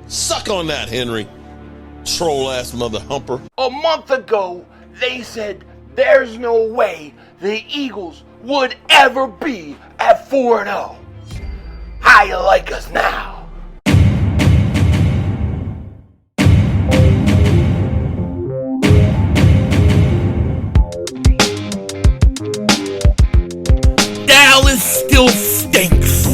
Suck on that, Henry. Troll-ass mother humper. A month ago, they said there's no way the Eagles would ever be at 4-0. How you like us now? Dallas still stinks.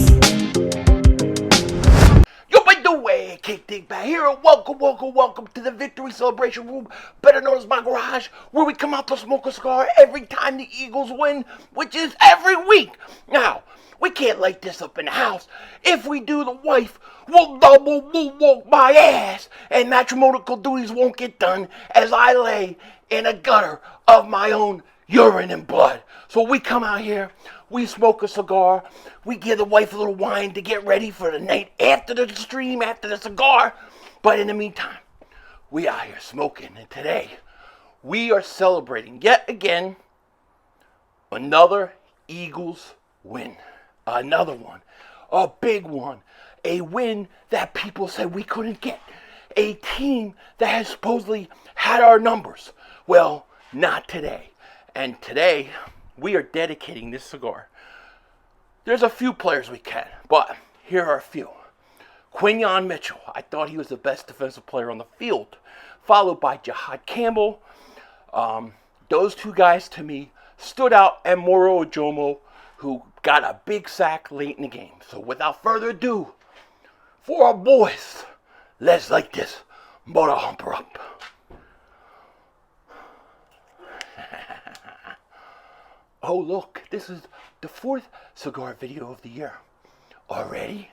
Yo, by the way, Dingbat here, and welcome to the Victory Celebration Room, better known as my garage, where we come out to smoke a cigar every time the Eagles win, which is every week. Now, we can't light this up in the house. If we do, the wife will double moonwalk my ass, and matrimonial duties won't get done as I lay in a gutter of my own urine and blood. So we come out here, we smoke a cigar, we give the wife a little wine to get ready for the night after the stream, after the cigar. But in the meantime, we out here smoking, and today we are celebrating yet again another Eagles win. Another one, a big one, a win that people said we couldn't get. A team that has supposedly had our numbers. Well, not today. And today, we are dedicating this cigar. There's a few players we can, but here are a few. Quinyon Mitchell, I thought he was the best defensive player on the field, followed by Campbell. Those two guys to me stood out, and Moro Ojomo, who got a big sack late in the game. So without further ado, for our boys, let's light this motor humper up. Oh look, this is the 4th cigar video of the year. Already?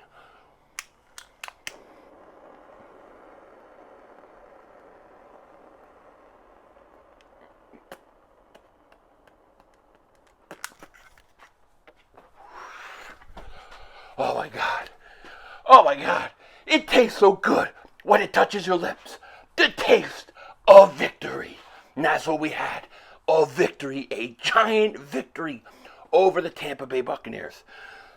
Oh my God. Oh my God. It tastes so good when it touches your lips. The taste of victory. And that's what we had. A victory, a giant victory over the Tampa Bay Buccaneers.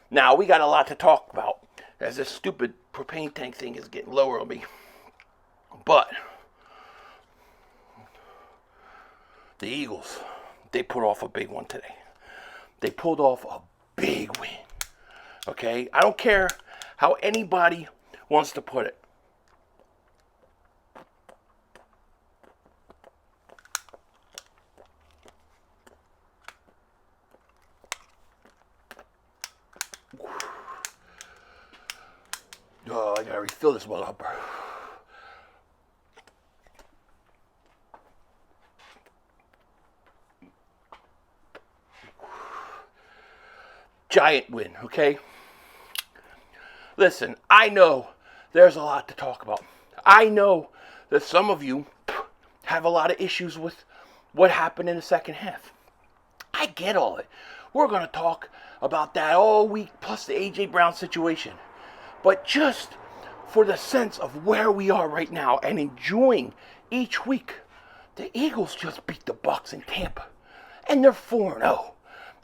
Now, we got a lot to talk about as this stupid propane tank thing is getting lower on me. But the Eagles, they put off a big one today. They pulled off a big win. Okay? I don't care how anybody wants to put it. Oh, I gotta refill this one up. Giant win, okay? Listen, I know there's a lot to talk about. I know that some of you have a lot of issues with what happened in the second half. I get all it. We're gonna talk about that all week, plus the A.J. Brown situation. But just for the sense of where we are right now and enjoying each week, the Eagles just beat the Bucs in Tampa. And they're 4-0.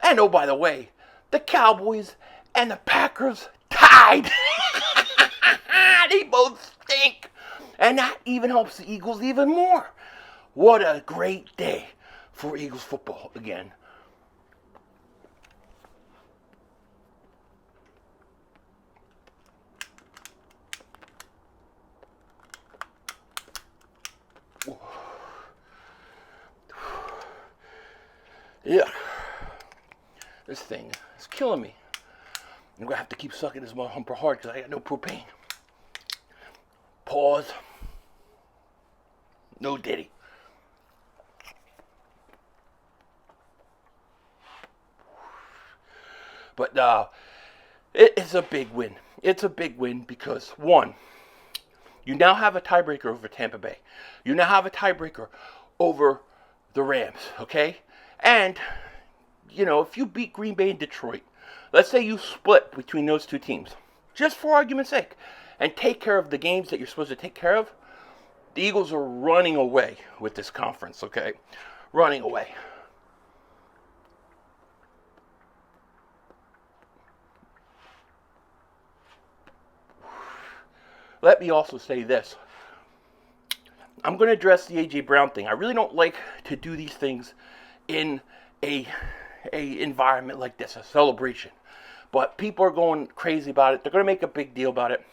And oh, by the way, the Cowboys and the Packers tied. They both stink. And that even helps the Eagles even more. What a great day for Eagles football again. Yeah, this thing is killing me. I'm gonna have to keep sucking this mother humper hard because I got no propane. Pause. No diddy. But it's a big win. It's a big win because, one, you now have a tiebreaker over Tampa Bay. You now have a tiebreaker over the Rams, okay? And, you know, if you beat Green Bay and Detroit, let's say you split between those two teams, just for argument's sake, and take care of the games that you're supposed to take care of, the Eagles are running away with this conference, okay? Running away. let me also say this. I'm going to address the A.J. Brown thing. I really don't like to do these things in a environment like this, a celebration. But people are going crazy about it. They're going to make a big deal about it.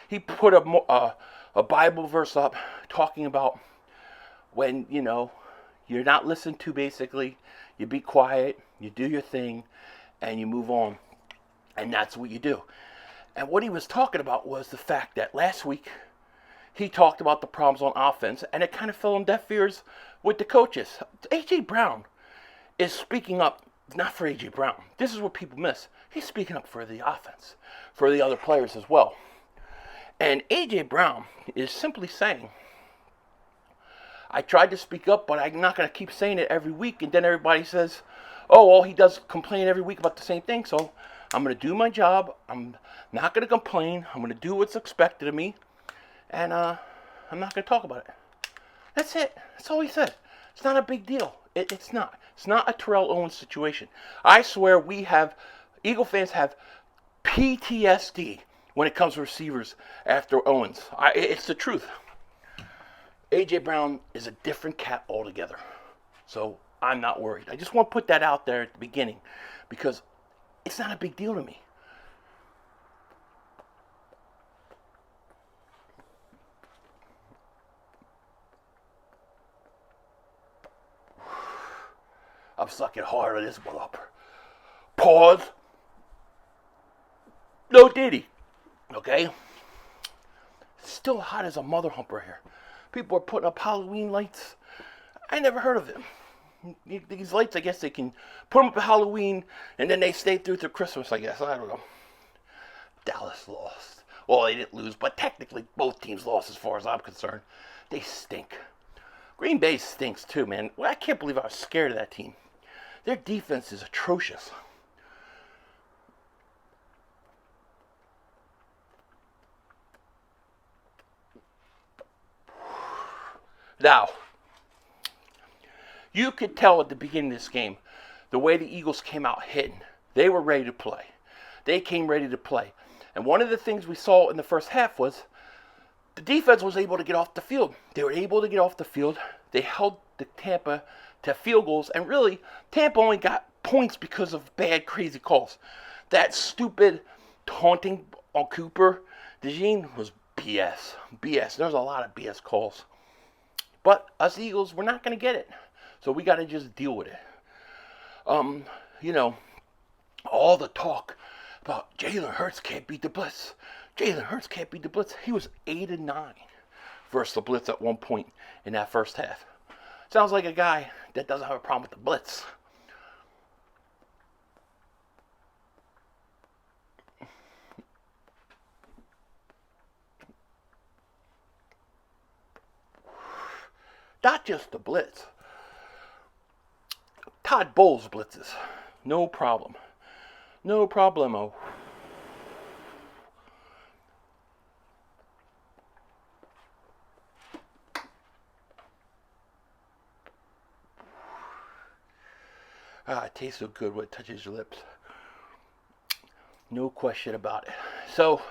He put a Bible verse up talking about when, you're not listened to, basically. You be quiet, you do your thing, and you move on. And that's what you do. And what he was talking about was the fact that last week he talked about the problems on offense, and it kind of fell on deaf ears with the coaches. A.J. Brown is speaking up, not for A.J. Brown. This is what people miss. He's speaking up for the offense, for the other players as well. And A.J. Brown is simply saying, I tried to speak up, but I'm not going to keep saying it every week. And then everybody says, oh, well, he does complain every week about the same thing. So I'm going to do my job. I'm not going to complain. I'm going to do what's expected of me. And I'm not going to talk about it. That's it. That's all he said. It's not a big deal. It's not. It's not a Terrell Owens situation. I swear Eagle fans have PTSD when it comes to receivers after Owens. It's the truth. A.J. Brown is a different cat altogether. So I'm not worried. I just want to put that out there at the beginning because it's not a big deal to me. I'm sucking hard on this one up. Pause. No Diddy. Okay? Still hot as a mother humper here. People are putting up Halloween lights. I never heard of them. These lights, I guess they can put them up at Halloween and then they stay through Christmas, I guess. I don't know. Dallas lost. Well, they didn't lose, but technically both teams lost as far as I'm concerned. They stink. Green Bay stinks too, man. Well, I can't believe I was scared of that team. Their defense is atrocious. Now, you could tell at the beginning of this game, the way the Eagles came out hitting, they were ready to play. They came ready to play. And one of the things we saw in the first half was the defense was able to get off the field. They were able to get off the field. They held the Tampa to field goals. And really, Tampa only got points because of bad, crazy calls. That stupid taunting on Cooper DeJean was BS. BS. There's a lot of BS calls. But us Eagles, we're not going to get it. So we got to just deal with it. All the talk about Jalen Hurts can't beat the blitz. Jalen Hurts can't beat the blitz. He was 8-9 versus the blitz at one point in that first half. Sounds like a guy that doesn't have a problem with the blitz. Not just the blitz. Todd Bowles blitzes. No problem. No problemo. It tastes so good when it touches your lips. No question about it. So,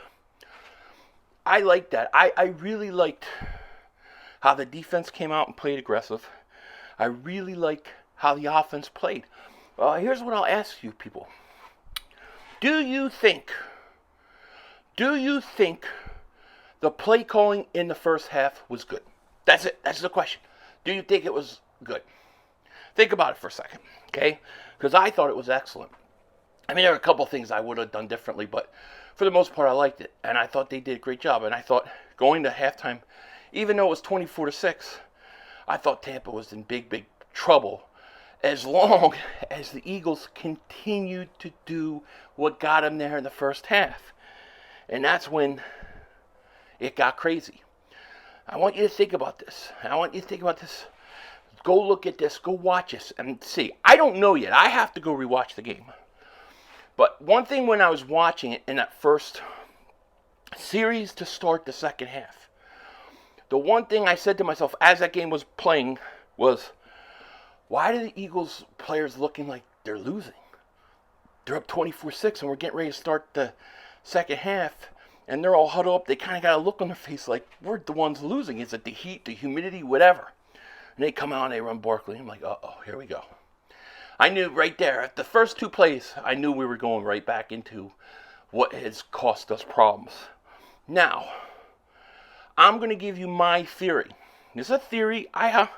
I like that. I really liked how the defense came out and played aggressive. I really like how the offense played. Here's what I'll ask you people. Do you think the play calling in the first half was good? That's it. That's the question. Do you think it was good? Think about it for a second, okay? Because I thought it was excellent. I mean, there are a couple things I would have done differently, but for the most part, I liked it. And I thought they did a great job. And I thought going to halftime, even though it was 24-6, I thought Tampa was in big, big trouble as long as the Eagles continued to do what got them there in the first half. And that's when it got crazy. I want you to think about this. Go look at this. Go watch this and see. I don't know yet. I have to go rewatch the game. But one thing when I was watching it in that first series to start the second half, the one thing I said to myself as that game was playing was, why do the Eagles players looking like they're losing? They're up 24-6 and we're getting ready to start the second half and they're all huddled up. They kind of got a look on their face like, we're the ones losing. Is it the heat, the humidity, whatever? And they come out and they run Barkley. I'm like, uh-oh, here we go. I knew right there, at the first two plays, I knew we were going right back into what has cost us problems. Now, I'm going to give you my theory. This is a theory. I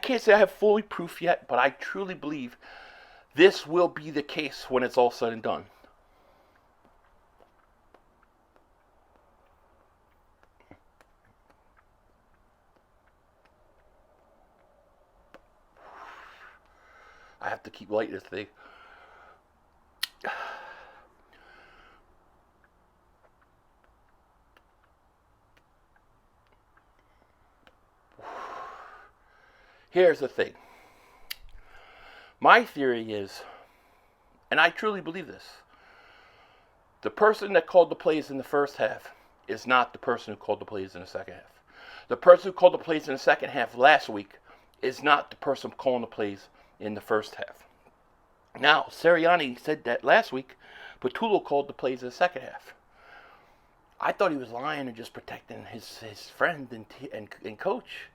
can't say I have fully proof yet, but I truly believe this will be the case when it's all said and done. I have to keep lighting this thing. Here's the thing. My theory is, and I truly believe this, the person that called the plays in the first half is not the person who called the plays in the second half. The person who called the plays in the second half last week is not the person calling the plays in the first half. Now, Sirianni said that last week, Patullo called the plays in the second half. I thought he was lying and just protecting his friend and coach.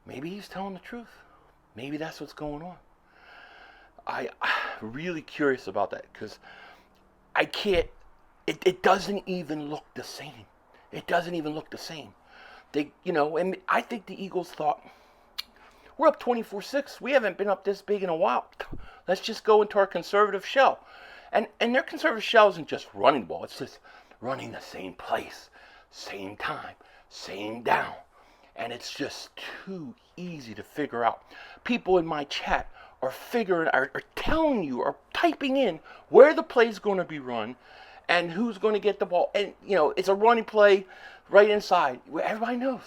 Maybe he's telling the truth. Maybe that's what's going on. I'm really curious about that because I can't. It doesn't even look the same. It doesn't even look the same. And I think the Eagles thought, we're up 24-6. We haven't been up this big in a while. Let's just go into our conservative shell. And their conservative shell isn't just running the ball. It's just running the same place, same time, same down. And it's just too easy to figure out. People in my chat are telling you, are typing in where the play is going to be run and who's going to get the ball. And, it's a running play right inside where everybody knows.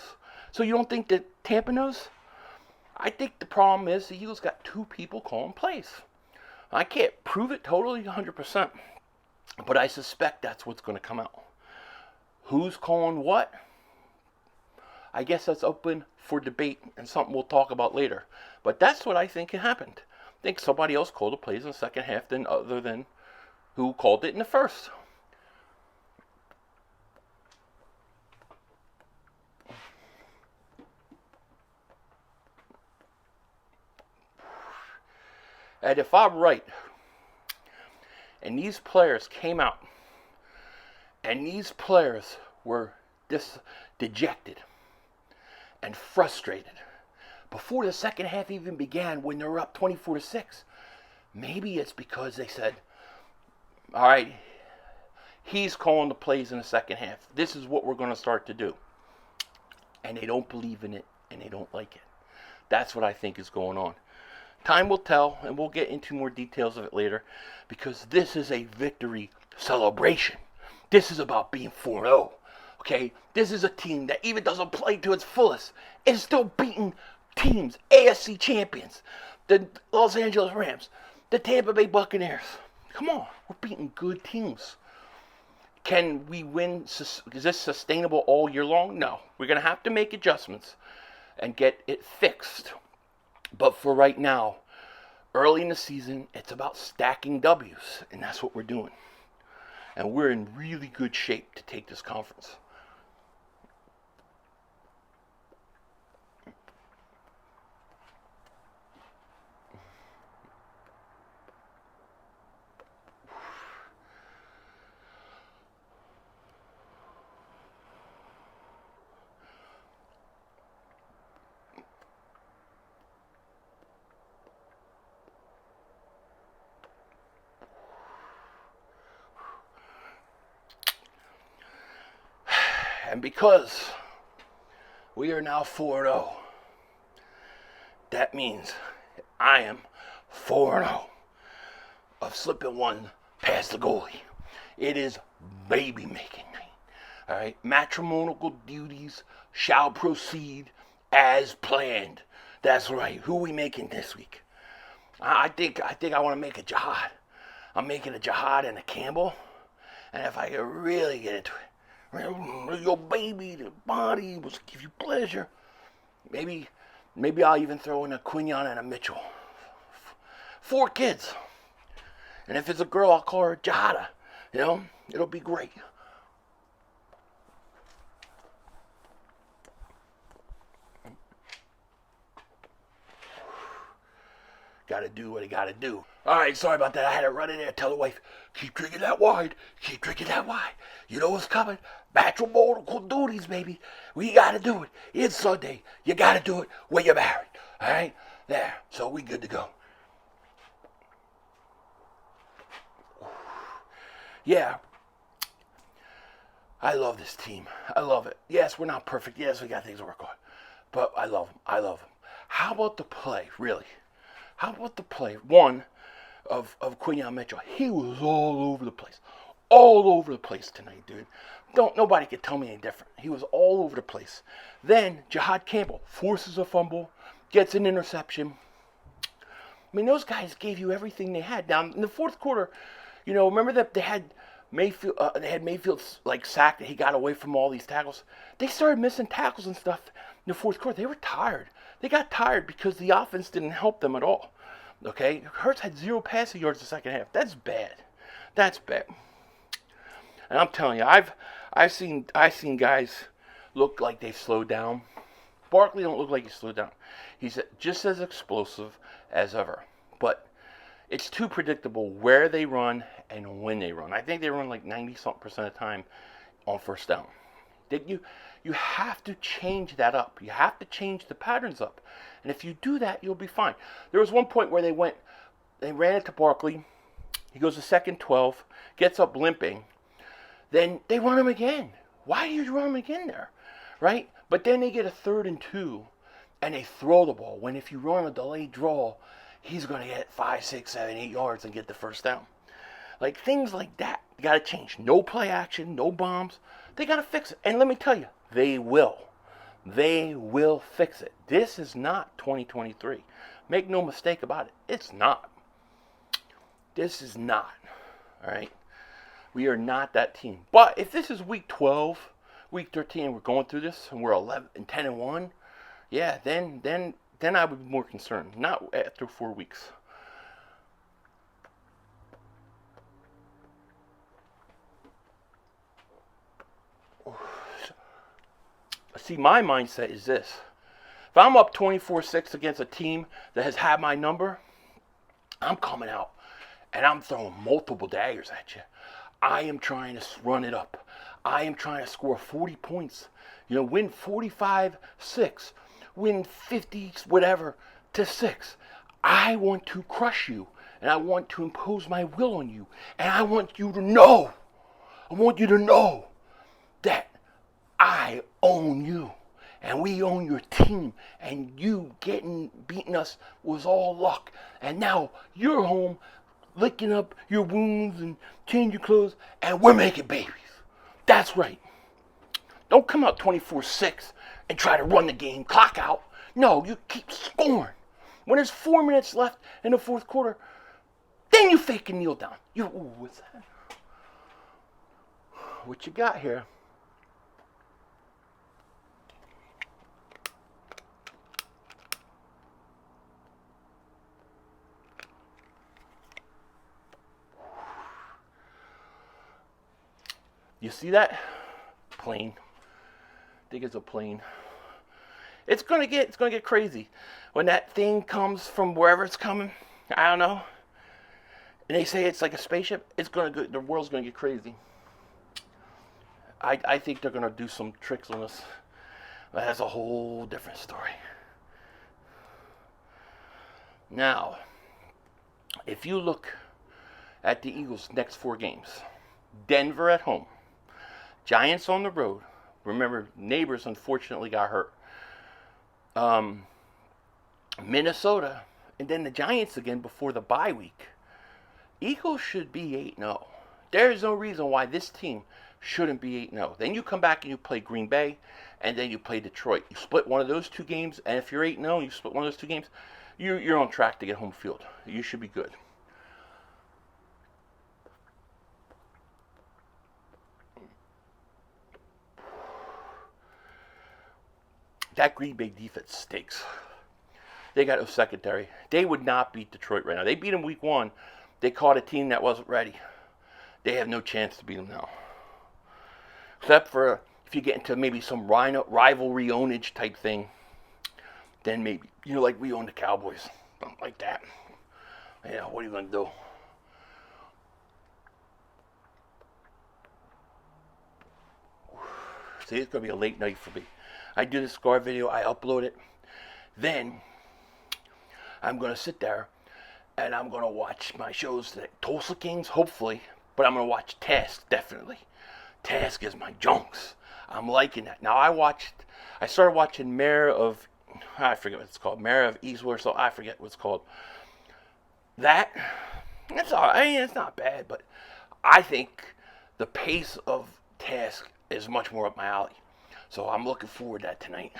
So you don't think that Tampa knows? I think the problem is the Eagles got two people calling plays. I can't prove it totally 100%, but I suspect that's what's going to come out. Who's calling what? I guess that's open for debate and something we'll talk about later. But that's what I think happened. I think somebody else called the plays in the second half other than who called it in the first. And if I'm right, and these players came out, and these players were dejected and frustrated before the second half even began when they were up 24-6, maybe it's because they said, all right, he's calling the plays in the second half. This is what we're going to start to do. And they don't believe in it, and they don't like it. That's what I think is going on. Time will tell, and we'll get into more details of it later, because this is a victory celebration. This is about being 4-0, okay? This is a team that even doesn't play to its fullest. It's still beating teams, AFC champions, the Los Angeles Rams, the Tampa Bay Buccaneers. Come on, we're beating good teams. Can we win? Is this sustainable all year long? No. We're going to have to make adjustments and get it fixed. But for right now, early in the season, it's about stacking W's, and that's what we're doing. And we're in really good shape to take this conference. And because we are now 4-0, that means I am 4-0 of slipping one past the goalie. It is baby making night. All right, matrimonial duties shall proceed as planned. That's right. Who are we making this week? I think I want to make a jihad. I'm making a jihad and a Campbell, and if I could really get into it. Your baby, the body will give you pleasure. Maybe I'll even throw in a Quignon and a Mitchell. 4 kids. And if it's a girl, I'll call her Jada. It'll be great. gotta do what he gotta do. All right, sorry about that. I had to run in there and tell the wife, keep drinking that wine. Keep drinking that wine. You know what's coming? Matrimonial duties, baby. We gotta do it. It's Sunday. You gotta do it when you're married. All right? There. So we good to go. Yeah. I love this team. I love it. Yes, we're not perfect. Yes, we got things to work on. But I love them. I love them. How about the play, really? How about the play, one, of Quinyon Mitchell? He was all over the place. All over the place tonight, dude. Nobody could tell me any different. He was all over the place. Then, Jihad Campbell forces a fumble, gets an interception. I mean, those guys gave you everything they had. Now, in the fourth quarter, you know, remember that they had Mayfield like sacked. He got away from all these tackles. They started missing tackles and stuff in the fourth quarter. They were tired. They got tired because the offense didn't help them at all. Okay, Hurts had 0 passing yards the second half. That's bad. That's bad. And I'm telling you, I've seen guys look like they've slowed down. Barkley don't look like he slowed down. He's just as explosive as ever. But it's too predictable where they run and when they run. I think they run like 90-something% of the time on first down. You have to change that up. You have to change the patterns up. And if you do that, you'll be fine. There was one point where they ran it to Barkley. He goes to second 12, gets up limping. Then they run him again. Why do you run him again there? Right? But then they get a 3rd and 2, and they throw the ball. When if you run a delayed draw, he's going to get 5, 6, 7, 8 yards and get the first down. Like things like that, you got to change. No play action, no bombs. They got to fix it. And let me tell you, they will. They will fix it. This is not 2023. Make no mistake about it. It's not. This is not. All right? We are not that team. But if this is week 12, week 13, we're going through this, and we're 10-1, yeah, then I would be more concerned. Not after 4 weeks. See, my mindset is this. If I'm up 24-6 against a team that has had my number, I'm coming out and I'm throwing multiple daggers at you. I am trying to run it up. I am trying to score 40 points. You know, win 45-6, win 50 whatever to 6. I want to crush you, and I want to impose my will on you, and I want you to know. I want you to know that I own you, and we own your team, and you beating us was all luck, and now you're home licking up your wounds and changing clothes, and we're making babies. That's right. Don't come out 24-6 and try to run the game, clock out. No, you keep scoring. When there's 4 minutes left in the fourth quarter, then you fake a kneel down. What's that? What you got here? You see that? Plane. I think it's a plane. It's gonna get crazy. When that thing comes from wherever it's coming, I don't know. And they say it's like a spaceship, the world's gonna get crazy. I think they're gonna do some tricks on us. That's a whole different story. Now, if you look at the Eagles' next 4 games, Denver at home, Giants on the road. Remember, Neighbors unfortunately got hurt. Minnesota, and then the Giants again before the bye week. Eagles should be 8-0. There's no reason why this team shouldn't be 8-0. Then you come back and you play Green Bay, and then you play Detroit. You split one of those 2 games, and if you're 8-0, you split one of those 2 games, you're on track to get home field. You should be good. That Green Bay defense stinks. They got no secondary. They would not beat Detroit right now. They beat them week 1. They caught a team that wasn't ready. They have no chance to beat them now. Except for if you get into maybe some rivalry ownage type thing, then maybe, like we own the Cowboys. Something like that. Yeah, what are you going to do? See, it's going to be a late night for me. I do the scar video, I upload it. Then, I'm going to sit there and I'm going to watch my shows today. Tulsa Kings, hopefully. But I'm going to watch Task, definitely. Task is my junks. I'm liking that. Now, I started watching I forget what it's called. Mayor of Eastwood, so I forget what it's called. It's all right. I mean, it's not bad, but I think the pace of Task is much more up my alley. So I'm looking forward to that tonight.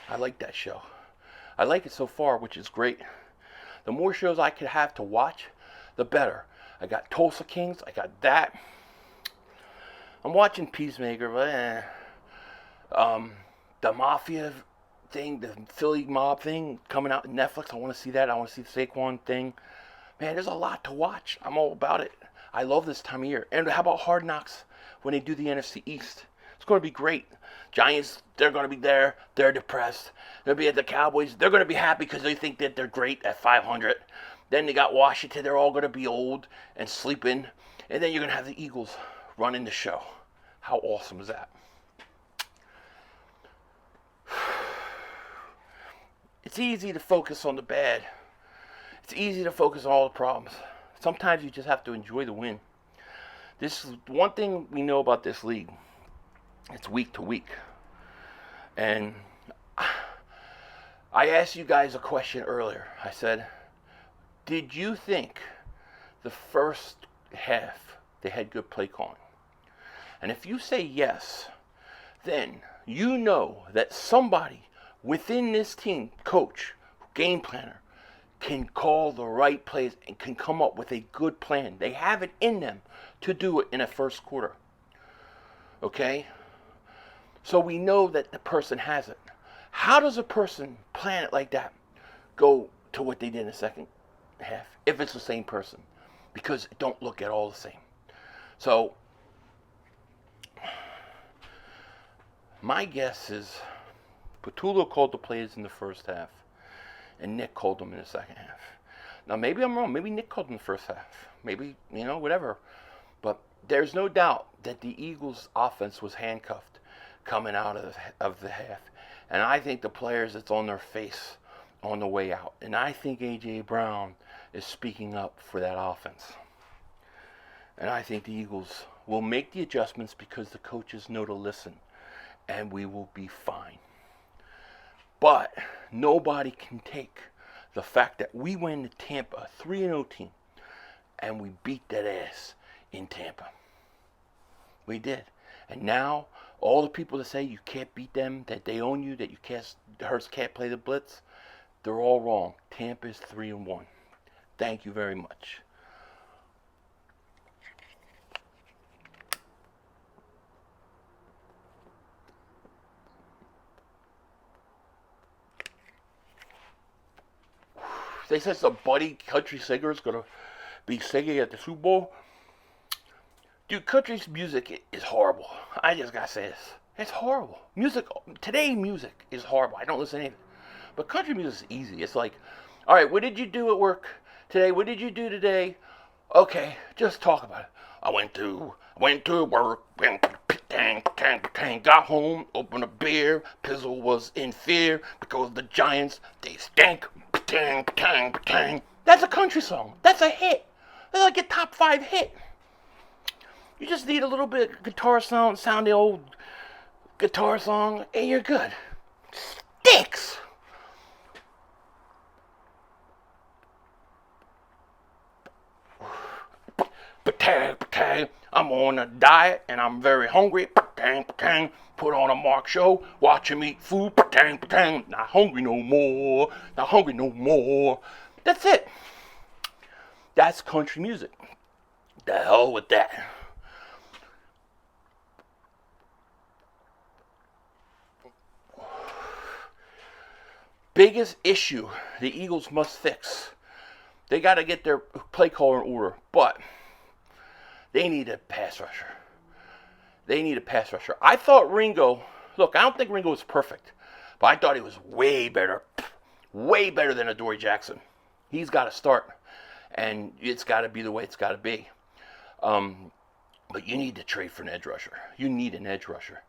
I like that show. I like it so far, which is great. The more shows I could have to watch, the better. I got Tulsa Kings. I got that. I'm watching Peacemaker, but the Mafia thing, the Philly mob thing coming out on Netflix. I want to see that. I want to see the Saquon thing. Man, there's a lot to watch. I'm all about it. I love this time of year. And how about Hard Knocks when they do the NFC East? It's going to be great. Giants, they're going to be there. They're depressed. They'll be at the Cowboys. They're going to be happy because they think that they're great at 500. Then they got Washington. They're all going to be old and sleeping. And then you're going to have the Eagles running the show. How awesome is that? It's easy to focus on the bad. It's easy to focus on all the problems. Sometimes you just have to enjoy the win. This is one thing we know about this league. It's week to week. And I asked you guys a question earlier. I said, did you think the first half they had good play calling? And if you say yes, then you know that somebody within this team, coach, game planner, can call the right plays and can come up with a good plan. They have it in them to do it in a first quarter. Okay? So we know that the person has it. How does a person plan it like that go to what they did in the second half if it's the same person? Because it don't look at all the same. So my guess is Patullo called the plays in the first half and Nick called them in the second half. Now maybe I'm wrong. Maybe Nick called them in the first half. Maybe, whatever. But there's no doubt that the Eagles' offense was handcuffed coming out of the half. And I think the players, it's on their face on the way out. And I think A.J. Brown is speaking up for that offense. And I think the Eagles will make the adjustments because the coaches know to listen. And we will be fine. But nobody can take the fact that we went to Tampa, a 3-0 team, and we beat that ass in Tampa. We did. And now, all the people that say you can't beat them, that they own you, that Hurts can't play the blitz, they're all wrong. Tampa is 3-1. Thank you very much. They said some buddy country singer is going to be singing at the Super Bowl. Dude, country music is horrible. I just got to say this. It's horrible. Today music is horrible. I don't listen to anything. But country music is easy. It's like, all right, what did you do at work today? What did you do today? Okay, just talk about it. I went to work, got home, opened a beer. Pizzle was in fear because the Giants, they stank. That's a country song. That's a hit. That's like a top 5 hit. You just need a little bit of guitar sound the old guitar song, and you're good. Sticks. I'm on a diet and I'm very hungry. Put on a Mark show, watch him eat food. Not hungry no more. Not hungry no more. That's it. That's country music. The hell with that. Biggest issue the Eagles must fix. They got to get their play caller in order, but they need a pass rusher. They need a pass rusher. I thought Ringo, look, I don't think Ringo was perfect, but I thought he was way better than Adoree Jackson. He's got to start, and it's got to be the way it's got to be. But you need to trade for an edge rusher. You need an edge rusher.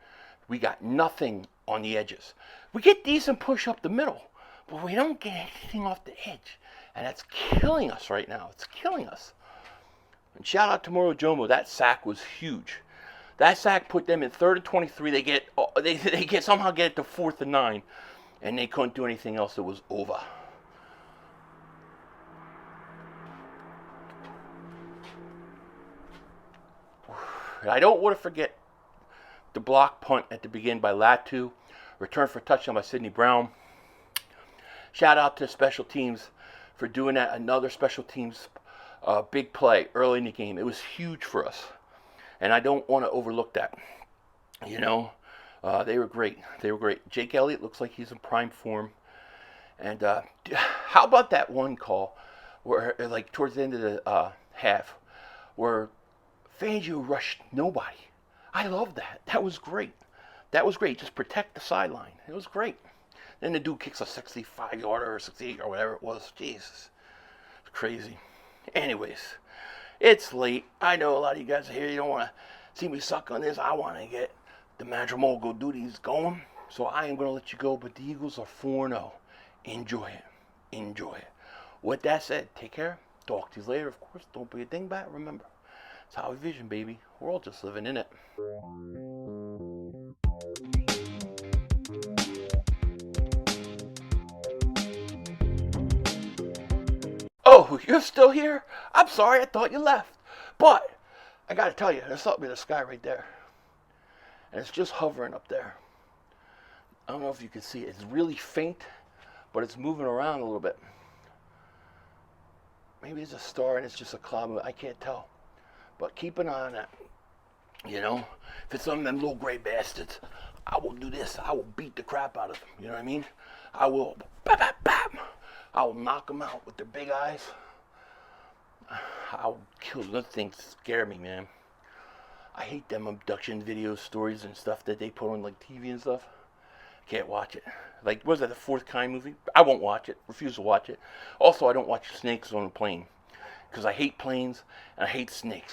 We got nothing on the edges. We get decent push up the middle, but we don't get anything off the edge. And that's killing us right now. It's killing us. And shout out to Moro Jomo. That sack was huge. That sack put them in 3rd and 23. They somehow get it to 4th and 9, and they couldn't do anything else. It was over. I don't want to forget the block punt at the beginning by Latu. Return for a touchdown by Sidney Brown. Shout out to special teams for doing that. Another special teams big play early in the game. It was huge for us. And I don't want to overlook that. You know, they were great. They were great. Jake Elliott looks like he's in prime form. And how about that one call where, like, towards the end of the half, where Fangio rushed nobody? I love that. That was great. That was great. Just protect the sideline. It was great. Then the dude kicks a 65-yarder or 68 or whatever it was. Jesus. It's crazy. Anyways, it's late. I know a lot of you guys are here. You don't want to see me suck on this. I want to get the Madrigal duties going. So I am going to let you go. But the Eagles are 4-0. Enjoy it. Enjoy it. With that said, take care. Talk to you later, of course. Don't be a dingbat. Remember, it's how we vision, baby. We're all just living in it. Oh, you're still here? I'm sorry, I thought you left. But I gotta tell you, there's something in the sky right there. And it's just hovering up there. I don't know if you can see it. It's really faint, but it's moving around a little bit. Maybe it's a star and it's just a cloud. I can't tell. But keep an eye on that. You know, if it's some of them little gray bastards, I will do this. I will beat the crap out of them. You know what I mean? I will, bap, bap, bap. I will knock them out with their big eyes. I'll kill them. Those things scare me, man. I hate them abduction video stories and stuff that they put on like TV and stuff. Can't watch it. Like, what was that, the Fourth Kind movie? I won't watch it. Refuse to watch it. Also, I don't watch snakes on a plane because I hate planes and I hate snakes.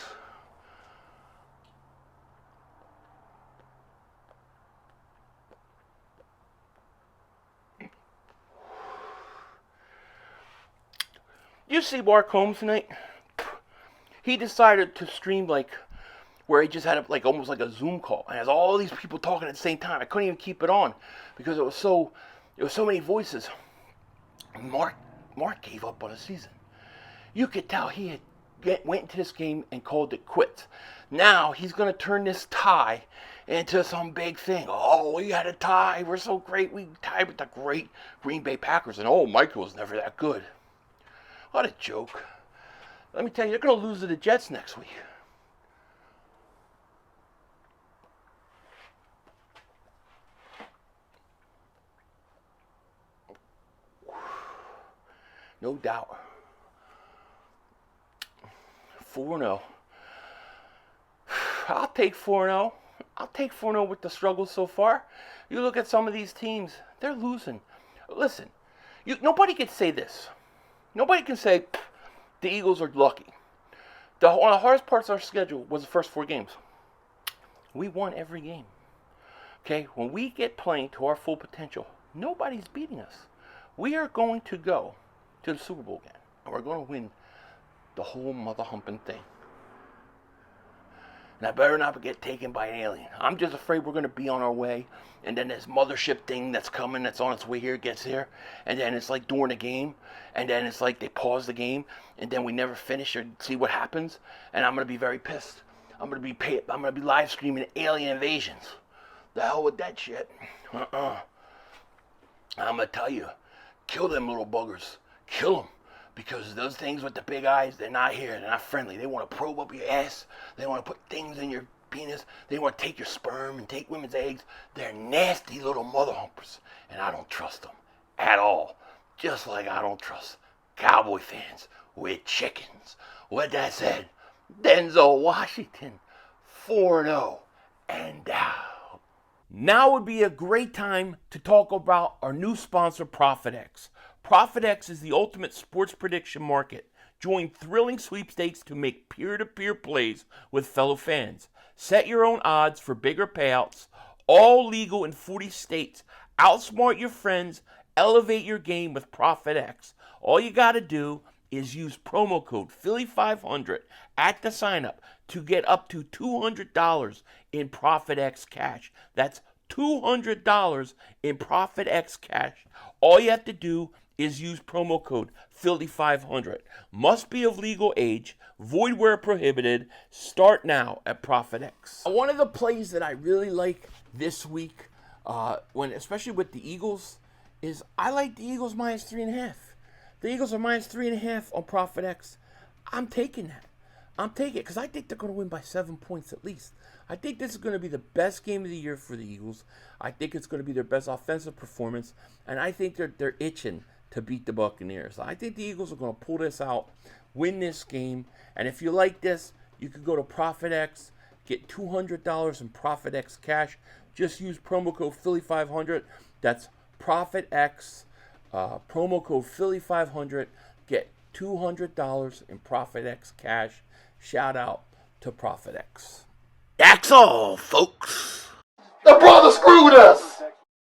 You see Mark Holmes tonight? He decided to stream like where he just had like almost like a Zoom call and has all these people talking at the same time. I couldn't even keep it on because it was so many voices. Mark gave up on the season. You could tell he had went into this game and called it quits. Now he's gonna turn this tie into some big thing. Oh, we had a tie. We're so great. We tied with the great Green Bay Packers, and oh, Michael was never that good. What a joke. Let me tell you, you're going to lose to the Jets next week. No doubt. 4-0. I'll take 4-0. I'll take 4-0 with the struggles so far. You look at some of these teams, they're losing. Listen, nobody can say this. Nobody can say the Eagles are lucky. One of the hardest parts of our schedule was the first 4 games. We won every game. Okay, when we get playing to our full potential, nobody's beating us. We are going to go to the Super Bowl again, and we're going to win the whole mother humping thing. And I better not get taken by an alien. I'm just afraid we're going to be on our way, and then this mothership thing that's coming, that's on its way here, gets here, and then it's like during the game, and then it's like they pause the game, and then we never finish or see what happens, and I'm going to be very pissed. I'm going to be live streaming alien invasions. The hell with that shit. I'm going to tell you, kill them little buggers. Kill them. Because those things with the big eyes, they're not here. They're not friendly. They want to probe up your ass. They want to put things in your penis. They want to take your sperm and take women's eggs. They're nasty little mother humpers. And I don't trust them at all. Just like I don't trust Cowboy fans with chickens. With that said, Denzel Washington, 4-0. and out. Now would be a great time to talk about our new sponsor, ProfitX. ProfitX is the ultimate sports prediction market. Join thrilling sweepstakes to make peer-to-peer plays with fellow fans. Set your own odds for bigger payouts. All legal in 40 states. Outsmart your friends. Elevate your game with ProfitX. All you got to do is use promo code Philly500 at the sign-up to get up to $200 in ProfitX cash. That's $200 in ProfitX cash. All you have to do is use promo code Philly500. Must be of legal age. Void where prohibited. Start now at ProfitX. One of the plays that I really like this week, especially with the Eagles, is I like the Eagles minus 3.5. The Eagles are minus 3.5 on ProfitX. I'm taking that. I'm taking it because I think they're going to win by 7 points at least. I think this is going to be the best game of the year for the Eagles. I think it's going to be their best offensive performance, and I think they're itching to beat the Buccaneers. I think the Eagles are going to pull this out, win this game, and if you like this, you could go to ProfitX, get $200 in ProfitX cash. Just use promo code Philly500. That's ProfitX, promo code Philly500. Get $200 in ProfitX cash. Shout out to ProfitX. That's all, folks. The brother screwed us.